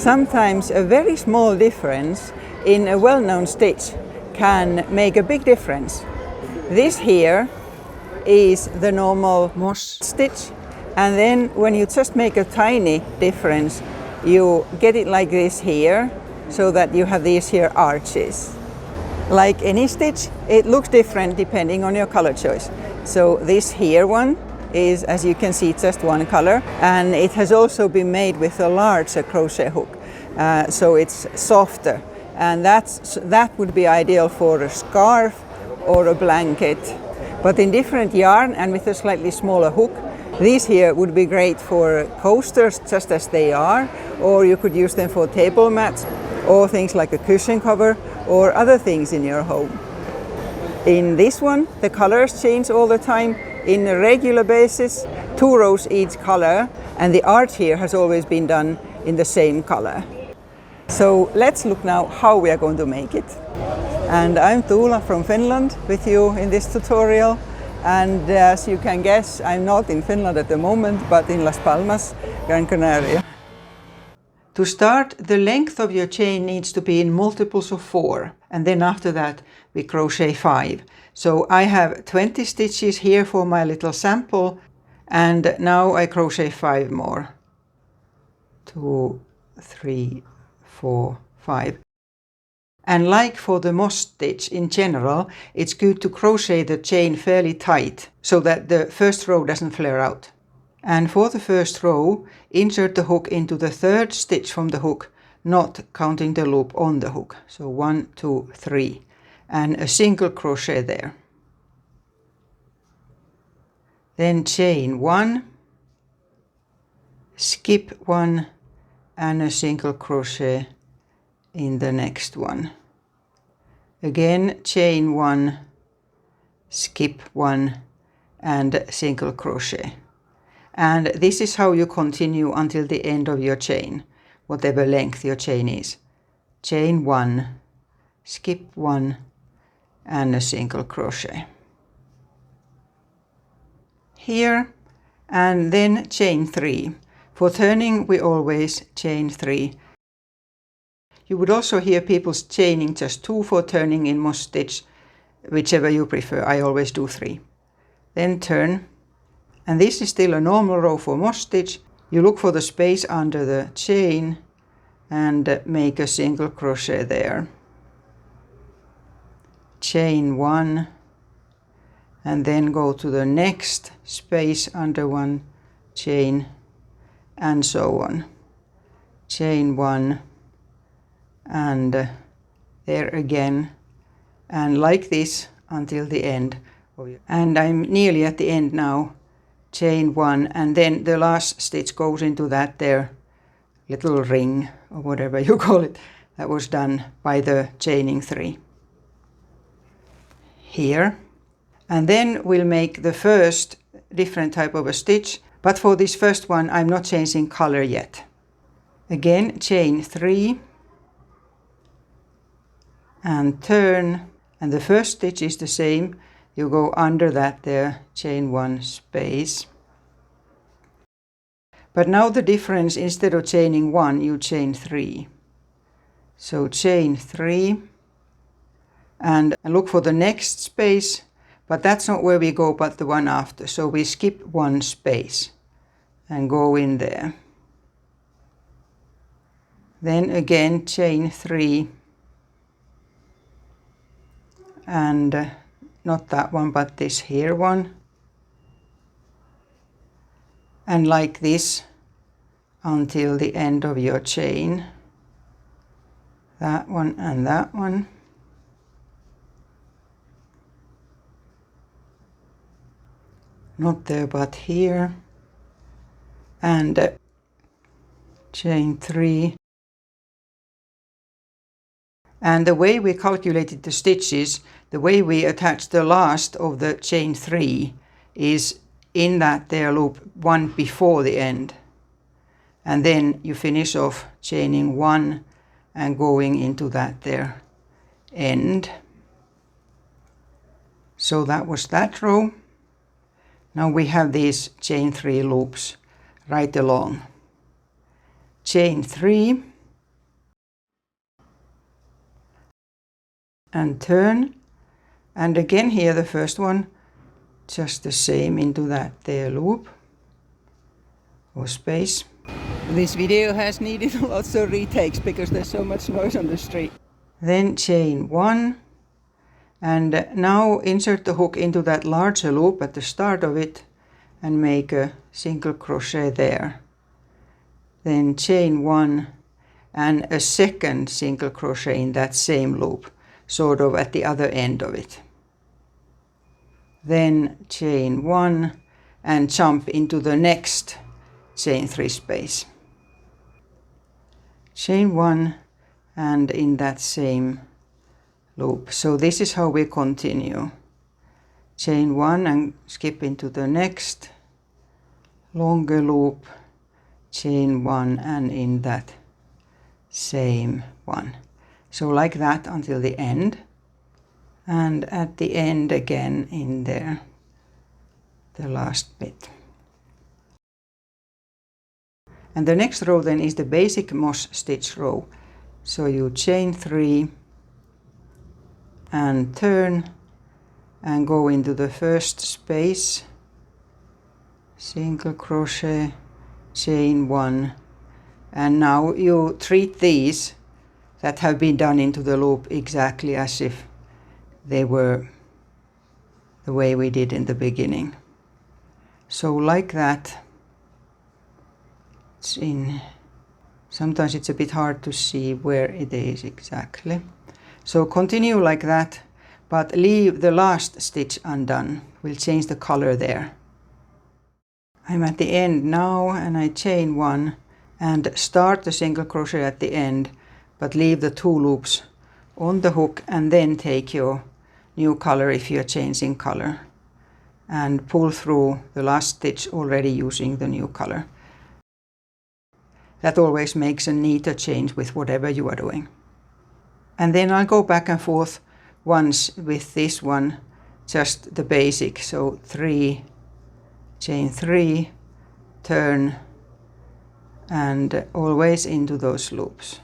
Sometimes a very small difference in a well-known stitch can make a big difference. This here is the normal moss stitch, and then when you just make a tiny difference, you get it like this here, so that you have these here arches. Like any stitch, it looks different depending on your color choice. So this here one is, as you can see, just one color, and it has also been made with a larger crochet hook, so it's softer, and that would be ideal for a scarf or a blanket. But in different yarn and with a slightly smaller hook, these here would be great for coasters just as they are, or you could use them for table mats or things like a cushion cover or other things in your home. In this one, the colors change all the time in a regular basis, 2 rows each color, and the arch here has always been done in the same color. So let's look now how we are going to make it. And I'm Tuula from Finland with you in this tutorial. And as you can guess, I'm not in Finland at the moment, but in Las Palmas, Gran Canaria. To start, the length of your chain needs to be in multiples of 4, and then after that we crochet 5. So I have 20 stitches here for my little sample, and now I crochet 5 more. 2, 3, 4, 5. And like for the moss stitch in general, it's good to crochet the chain fairly tight so that the first row doesn't flare out. And for the first row, insert the hook into the 3rd stitch from the hook, not counting the loop on the hook. So 1, 2, 3, and a single crochet there. Then chain 1, skip 1, and a single crochet in the next one. Again, chain 1, skip 1, and single crochet. And this is how you continue until the end of your chain, whatever length your chain is. Chain 1, skip 1, and a single crochet. Here, and then chain 3. For turning, we always chain 3. You would also hear people chaining just 2 for turning in moss stitch, whichever you prefer. I always do 3. Then turn, and this is still a normal row for moss stitch. You look for the space under the chain and make a single crochet there. Chain 1, and then go to the next space under one chain, and so on. Chain 1, and there again, and like this until the end. And I'm nearly at the end now. Chain 1, and then the last stitch goes into that there little ring, or whatever you call it, that was done by the chaining 3. Here. And then we'll make the first different type of a stitch, but for this first one I'm not changing color yet. Again, chain 3, and turn, and the first stitch is the same. You go under that there, chain 1 space. But now the difference, instead of chaining 1, you chain 3. So chain 3, and look for the next space, but that's not where we go, but the one after. So we skip 1 space and go in there. Then again chain 3, and not that one, but this here one, and like this until the end of your chain. That one and that one. Not there, but here, and chain 3. And the way we calculated the stitches, the way we attach the last of the chain 3 is in that there loop, one before the end. And then you finish off chaining 1 and going into that there end. So that was that row. Now we have these chain 3 loops right along. Chain 3, and turn, and again here the first one just the same into that there loop or space. This video has needed lots of retakes because there's so much noise on the street. Then chain 1, and now insert the hook into that larger loop at the start of it and make a single crochet there. Then chain 1 and a second single crochet in that same loop, sort of at the other end of it. Then chain 1 and jump into the next chain 3 space. Chain 1 and in that same loop. So this is how we continue. Chain 1 and skip into the next longer loop, chain 1 and in that same one. So like that until the end, and at the end again in there, the last bit. And the next row then is the basic moss stitch row. So you chain 3 and turn and go into the first space, single crochet, chain 1, and now you treat these that have been done into the loop exactly as if they were the way we did in the beginning. So like that. Sometimes it's a bit hard to see where it is exactly. So continue like that, but leave the last stitch undone. We'll change the color there. I'm at the end now and I chain 1 and start the single crochet at the end, but leave the 2 loops on the hook and then take your new color if you're changing color and pull through the last stitch already using the new color. That always makes a neater change with whatever you are doing. And then I'll go back and forth once with this one, just the basic. So 3, chain 3, turn, and always into those loops.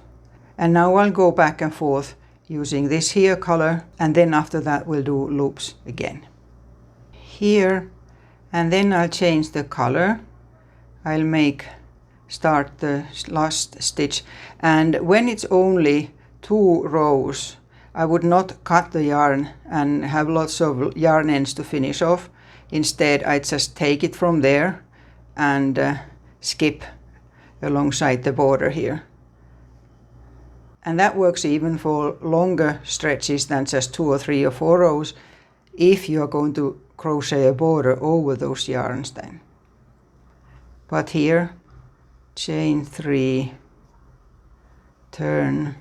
And now I'll go back and forth using this here color, and then after that we'll do loops again. Here, and then I'll change the color. I'll start the last stitch, and when it's only 2 rows I would not cut the yarn and have lots of yarn ends to finish off. Instead I just take it from there and skip alongside the border here, and that works even for longer stretches than just 2 or 3 or 4 rows if you are going to crochet a border over those yarns then. But here, chain 3, turn,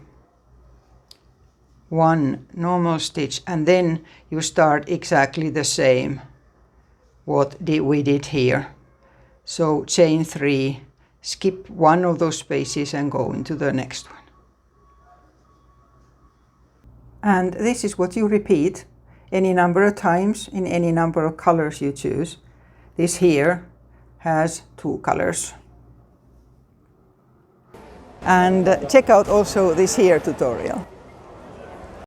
1 normal stitch, and then you start exactly the same what we did here. So chain 3, skip 1 of those spaces and go into the next one. And this is what you repeat any number of times in any number of colors you choose. This here has 2 colors. And check out also this here tutorial.